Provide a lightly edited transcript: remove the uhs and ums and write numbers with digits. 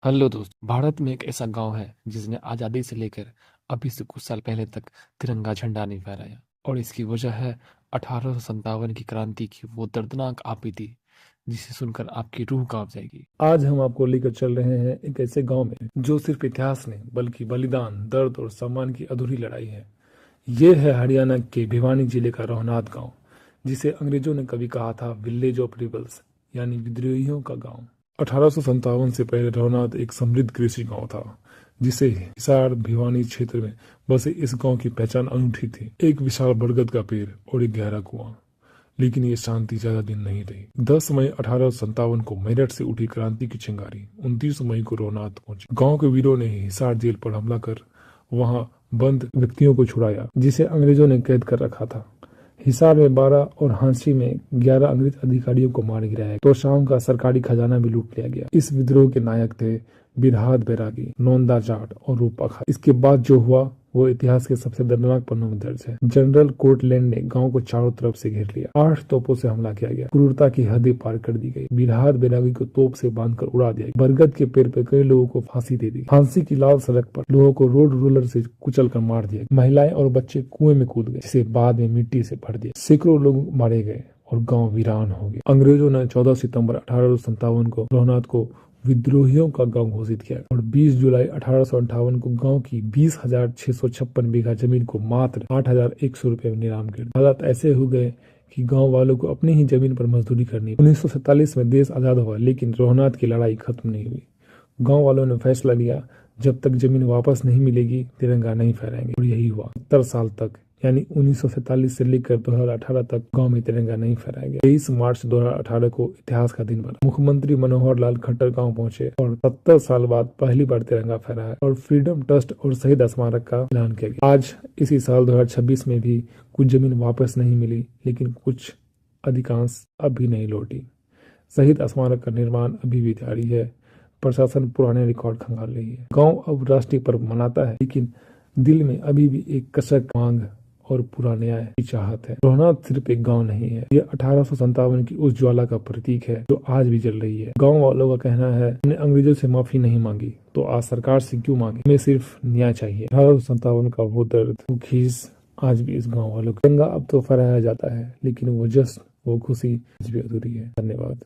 Hello दोस्त। भारत में एक ऐसा गांव है जिसने आज़ादी से लेकर अभी से कुछ साल पहले तक तिरंगा झंडा नहीं फहराया। और इसकी वजह है 1857 की क्रांति की वो दर्दनाक आपत्ति जिसे सुनकर आपकी रूह कांप जाएगी। आज हम आपको लेकर चल रहे हैं एक ऐसे गांव में जो सिर्फ इतिहास नहीं बल्कि बलिदान, दर्द और सम्मान की अधूरी लड़ाई है। ये है हरियाणा के भिवानी जिले का रोहनाथ गांव, जिसे अंग्रेजों ने कभी कहा था विलेज ऑफ रिबल्स, यानी विद्रोहियों का गांव। 1857 से पहले रोहनाथ एक समृद्ध कृषि गांव था, जिसे हिसार भिवानी क्षेत्र में बसे इस गांव की पहचान अनूठी थी। एक विशाल बरगद का पेड़ और एक गहरा कुआं। लेकिन ये शांति ज्यादा दिन नहीं रही। 10 मई 1857 को मेरठ से उठी क्रांति की चिंगारी 29 मई को रोहनाथ पहुंची। गांव के वीरों ने हिसार जेल पर हमला कर वहां बंद व्यक्तियों को छुड़ाया, जिसे अंग्रेजों ने कैद कर रखा था। हिसार में 12 और हांसी में 11 अंग्रेज अधिकारियों को मार गिराया तो शाम का सरकारी खजाना भी लूट लिया गया। इस विद्रोह के नायक थे बिरहाद बैरागी, नौंदा जाट और रूपा खां। इसके बाद जो हुआ वो इतिहास के सबसे दर्दनाक पन्नों में दर्ज है। जनरल कोर्टलैंड ने गांव को चारों तरफ से घेर लिया। 8 तोपों से हमला किया गया। क्रूरता की हदें पार कर दी गई। बिरहाद बैरागी को तोप से बांधकर उड़ा दिया गया। बरगद के पेड़ पर कई लोगों को फांसी दे दी। फांसी की लाल सड़क पर लोगों को रोड रोलर से कुचल कर मार दिया। महिलाएं और बच्चे कुएं में कूद गए, जिसे बाद में मिट्टी से भर दिया। सैकड़ों लोग मारे गए और गांव वीरान हो गया। अंग्रेजों ने 14 सितंबर 1857 को रोहनाथ को विद्रोहियों का गांव घोषित किया और 20 जुलाई 1858 को गांव की 20,656 बीघा जमीन को मात्र 8,100 रुपए में नीलाम कर दिया। हालात ऐसे हो गए कि गांव वालों को अपनी ही जमीन पर मजदूरी करनी। 1947 में देश आजाद हुआ, लेकिन रोहनाथ की लड़ाई खत्म नहीं हुई। गांव वालों ने फैसला लिया, जब तक जमीन वापस नहीं मिलेगी तिरंगा नहीं फहराएंगे। और यही हुआ। 70 साल तक, यानी 1947 से लेकर 2018 तक गांव में तिरंगा नहीं फहराया गया। 23 मार्च 2018 को इतिहास का दिन बना। मुख्यमंत्री मनोहर लाल खट्टर गांव पहुंचे और 70 साल बाद पहली बार तिरंगा फहराया और फ्रीडम ट्रस्ट और शहीद स्मारक का ऐलान किया गया। आज इसी साल 2026 में भी कुछ जमीन वापस नहीं मिली, लेकिन कुछ अधिकांश अब भी नहीं लौटी। शहीद स्मारक का निर्माण अभी भी जारी है। प्रशासन पुराने रिकॉर्ड खंगाल रही है। गांव अब राष्ट्रीय पर्व मनाता है, लेकिन दिल में अभी भी एक कसक, मांग और पूरा न्याय की चाहत है। रोहनाथ सिर्फ एक गांव नहीं है, ये 1857 की उस ज्वाला का प्रतीक है जो आज भी जल रही है। गांव वालों का कहना है, हमने अंग्रेजों से माफी नहीं मांगी तो आज सरकार से क्यों मांगे, हमें सिर्फ न्याय चाहिए। 1857 का वो दर्द, वो खीस आज भी इस गाँव वालों को। तिरंगा अब तो फहराया जाता है, लेकिन वो जश्न, वो खुशी आज भी अधूरी है। धन्यवाद।